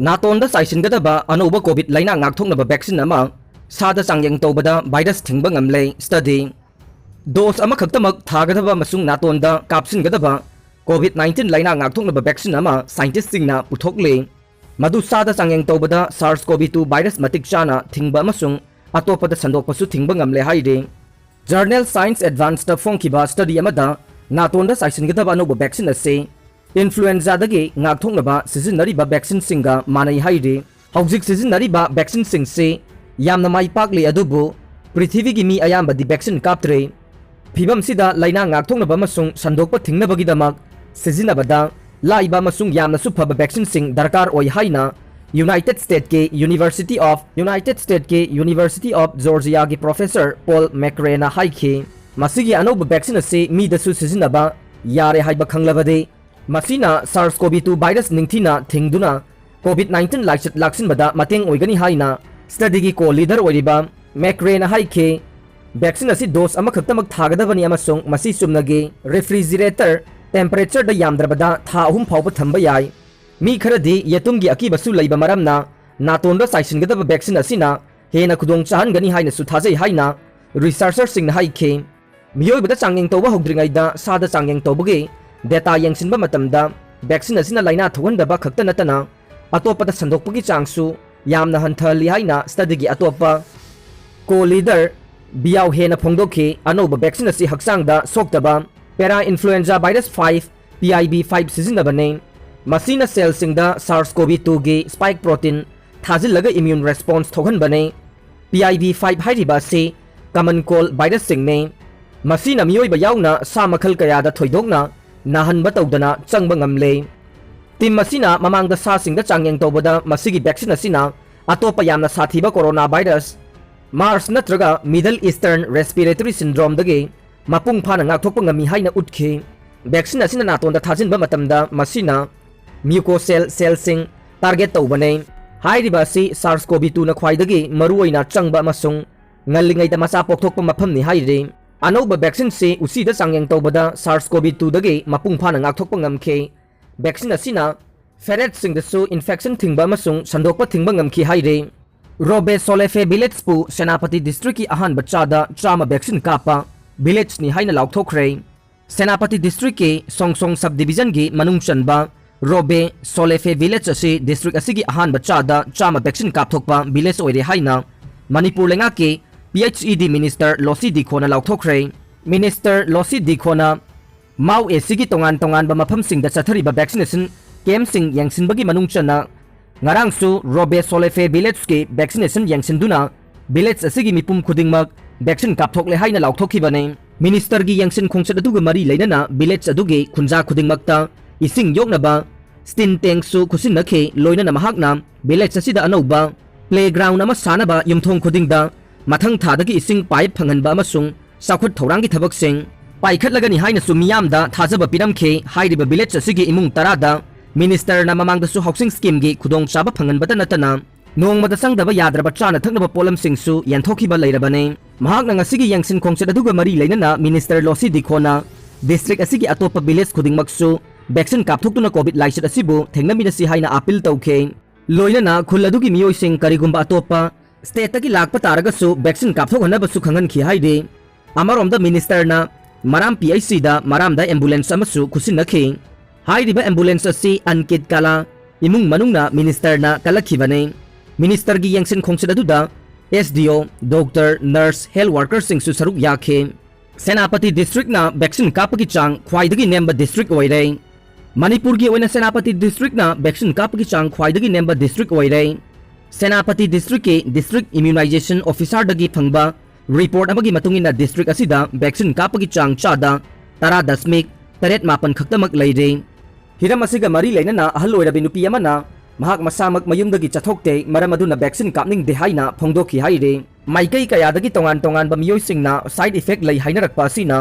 नातोंदा साइसिनगदबा अनोबा Covid लाइना ngakthoknaba vaccine ama sada changyeng tobada virus thingba ngamle study dose ama khaktamak thagadaba masung natonda kapsingadaba covid 19 laina ngakthoknaba vaccine ama scientist singna puthokle madu sada changyeng tobada SARS CoV-2 virus matik chana thingba masung atopada sandokpasu thingba ngamle haide journal Science Advanced phongkiba study amada natonda saisingadaba anoba vaccine ase influenza dagi ngakthoknaba sizinariba vaccine singa manai haide hauzik sizinariba vaccine singse yamna mai pakle adubu prithvi gi mi ayamba di vaccine kaptre phibam sida laina ngakthoknaba masung sandokpa thingnabagi damak sizinabada laiba masung yamna suphaba vaccine sing darkar oi haina United States ke University of Georgia gi professor Paul McRae na haikhe masigi anoba vaccine ase mi dasu sizinaba yare haiba khanglabade masina SARS CoV-2 virus ningthina thingduna COVID-19 laksin bada mateng oigani haina study gi co leader oiriba McRae na haikhe vaccine asi dose ama khaktamak thagadabani amasung masi sumnagi refrigerator temperature da yamdrabada tha ahum phawba thamba yai mi kharadi yatumgi akibasu leiba maramna natonda saisingadaba vaccine asina hena khudong chahan gani haina su thajai haina researchers sing na haikhe miyoibada changyeng toba hogdringaida sada changyeng tobagi data yengsinba matamda vaccine asina laina thogendaba khakta natana atopada sandokpagi changsu yamna hanthali haina study gi atopa co leader biaw hena phongdokhi anoba vaccine asi haksangda soktaba para influenza virus 5 PIV5 sizinabane masina cell singda SARS CoV-2 gi spike protein thajilaga immune response thoganbane PIV5 hairiba se common cold virus singne masina miyoiba yauna sa makhal kaya da thoidokna nahanba tawdana changba ngamle tim masina mamangda sa singda changyeng tawbada masigi vaccine asina atopa yamna sathiba coronavirus mars natraga middle eastern respiratory syndrome dagi mapung phana ngakthokpa ngami haina utkhe vaccine asina natonda thajinba matamda masina mucosal cell sing target tawbane hairiba si SARS CoV-2 na khwaidagi maruoina changba masung ngallingai da masa pokthokpa maphamni haire anoba vaccine se usida changyeng tawbada SARS CoV-2 dagi mapung phana ngakthokpa ngamkhe vaccine asina ferret singdasu infection thingba masung sandokpa thingba ngamkhi haire robe solefe village pu senapati district ki ahan bachada trama vaccine kapa village ni haina laukthokre senapati district ke songsong subdivision gi manung chanba robe solefe village ase district asigi ahan bachada trama vaccine kapthokpa village oire haina manipur lenga ke PHED Minister Losi Dikhona laukthokre Minister Losi Dikhona mau esigi tongan ba mafam singda chathariba vaccination camp sing yangsinbagi manung chana ngarang su robe solefe village ke vaccination yangsinduna village asigi mipum khudingmak vaccine kapthokle haina laukthokibane minister gi yangsin khongchat aduga mari leinana village aduge khunja khudingmakta ising yoknaba stin tank su khusin nakhe loinana mahakna village asida anoba playground ama sanaba yumthong khudingda mathang thadagi ising pipe phanganba amasung sakhut thorangi thabak sing paikhatlagani haina su miyamda thajaba piramkhe hairiba village asigi imung tarada minister na mamangda su housing scheme gi khudong chaba phanganbata natana nongmada sangdaba yadraba chana thaknaba polam singsu yanthokiba leirabane mahakna ngasigi yangsin khongchat aduga mari leinana minister Losi Dikhona district asigi atopa village khudingmaksu vaccine kapthoktuna covid laichet asibu thengnamina si haina appeal tawkhe loinana khuladugi miyoi sing karigumba atopa state tagi lakpa taragasu vaccine kapthokhanaba su khangan khi haide amaromda minister na maram PIC da maramda ambulance amasu khusinakhe hairiba ambulance asi ankit kala imung manungna minister na kalakhibane minister gi yangsin khongchat aduda SDO doctor nurse health worker sing su saruk yakhe senapati district na vaccine kapagi chang khwaidagi nemba district oire manipur gi oina senapati district na vaccine kapagi chang khwaidagi nemba district oire senapati district ke district immunization officer dagi phangba report amagi matungina district asida vaccine kapagi chang chada 10.8 khaktamak leire hiram asiga mari leinana ahal oirabi nupi amana mahak masamak mayumdagi chathokte maram aduna vaccine kapning de haina phongdokhi haire maikai kayadagi tongan ba miyoi singna side effect lei hainarakpa asina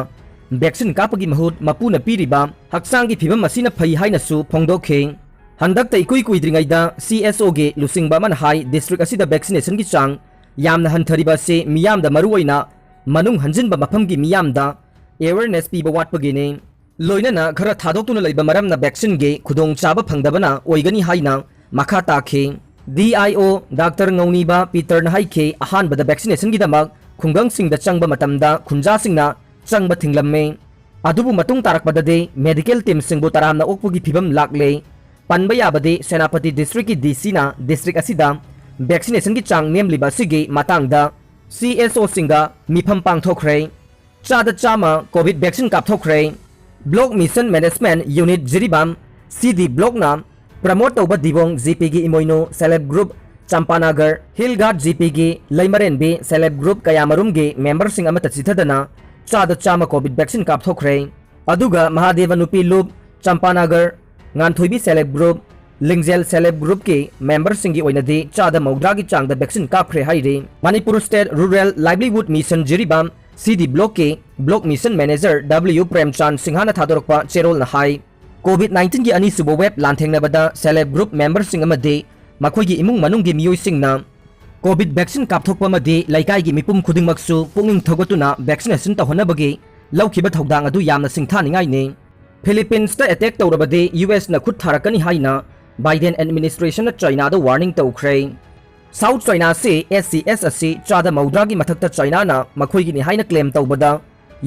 vaccine kapagi mahut mapuna piriba haksangi phibam asina phai haina su phongdokhe handakta ikui kuidringaida CSO ge lusingba man hai district asida vaccination gi chang yamna hanthariba se miyamda maruoina manung hanjinba mafamgi miyamda awareness piba watpagine loinana khara thadokuna leiba maramna vaccine ge khudong chaba phangdabana oigani haina makha takhi DIO Dr. Ngauniba Peter na haike ahanbada vaccination gidamak khungang singda changba matamda khunja singna changba thinglamme adubu matung tarakpadade medical team singbu taramna okpugi phibam lakle panba yabade Senapati district ki DC na district asida vaccination ki chang nemliba sigi matangda CSO singa mifam pangthokre chada chama covid vaccine kapthokhre block mission management unit jiribam CD block na promote tauba dibong GP gi imoino celeb group Champanagar Hillgard GP gi Laimaren bi celeb group kayamarum gi member sing amata chithadana chada chama covid vaccine kapthokhre aduga Mahadeva nupi loop Champanagar Nganthoibi celeb group Lingjel celeb group ki member singi oinadi chada maudra gi changda vaccine kapkhre hairi Manipur State Rural Livelihood Mission Jiribam CD block ki block mission manager W Premchand Singhana thadorokpa cherol na hai COVID-19 gi ani subo web lanthengna celeb group member sing amadi makhoi gi imung manung gi miyoi singna COVID vaccine kapthokpa madi laikai gi mipum khuding maksu punging thogotuna vaccination tahonabagi laukiba thodang adu yamna singthaningai ni Philippines ta attack tawrabadi US na khut tharakani haina Biden administration na China da warning tawkhre South China se SCS asi chada maudra gi mathakta China na makhoi gi ni haina claim tawbada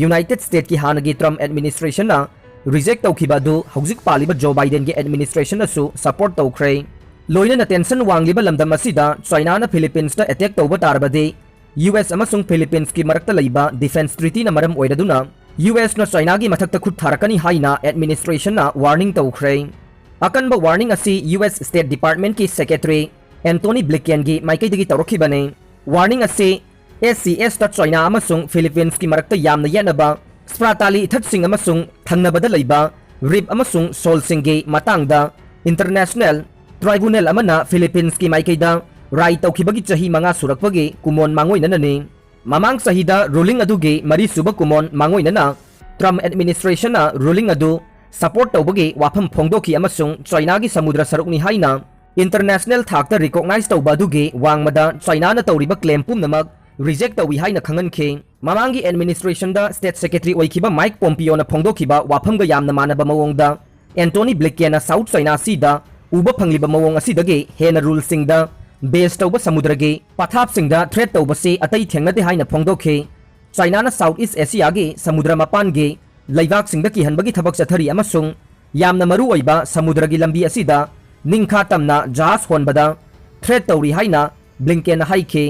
United States ki hanagi Trump administration na reject tawkhiba du hojik paliba Joe Biden gi administration asu support tawkhre loina na tension wangliba lamdam asida China na Philippines ta attack tawba tarbadi US amasung Philippines ki marakta leiba defense treaty na maram oiraduna US na China gi mathakta khut tharakani haina administration na warning tawkhre akanba warning asi US State Department ki secretary Anthony Blinken gi maikai digi tawrokhibane warning asi SCS ta China amasung Philippines ki marakta yamna yanaba Spratali thatsing amasung thangnabada leiba rib amasung solsinggi matangda international tribunal amana Philippines ki maikaida rai tawkhibagi chahi manga surakpagi kumon mangoi nanani mamang sahida ruling adugi mari suba kumon mangoi nana Trump administration na ruling adu support tawbagi wafam phongdoki amasung China gi samudra sarukni haina international thakta recognize tawba adugi wangmada China na tawriba claim pumnamak reject tawi haina khangankhe mamangi administration da state secretary oikiba Mike Pompeo na phongdokiba wafamga yamna manaba mawongda Anthony Blinken na South China Sea da uba phangliba mawong asidagi hena rule singda base tawba samudragi pathap singda threat tawba se atai thengnate haina phongdokhe China na South East Asia gi samudra mapan gi laibak singda ki hanbagi thabak chathari amasung yamna maru oiba samudragi lambi asida ningkha tamna jahaz honbada threat tawri haina Blinken na haikhe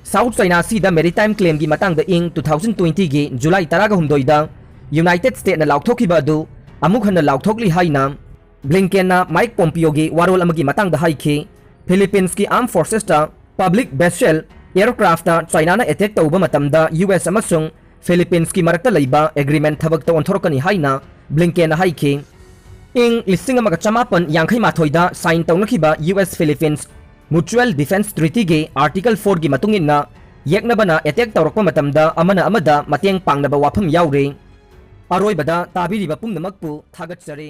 South China Sea da maritime claim gi matang da ing 2020 gi July 12 da United States na laukthokhiba adu amuk hanna laukthokli haina Blinken na Mike Pompeo gi warol amagi matang da haikhe Philippines ki armed forces ta public vessel aircraft ta China na attack tawba matamda US amasung Philippines ki marakta leiba agreement thabak ta onthorkani haina Blinken na haikhe ing listing amaga chamapan yangkhai mathoi da sign tawnakhiba US Philippines Mutual Defense Treaty gi Article 4 gi matungin na yeknabana attack tawrakpa matamda amana amada mateng pangnaba wafam yaure aroibada tabiriba pumnamakpu thagatchare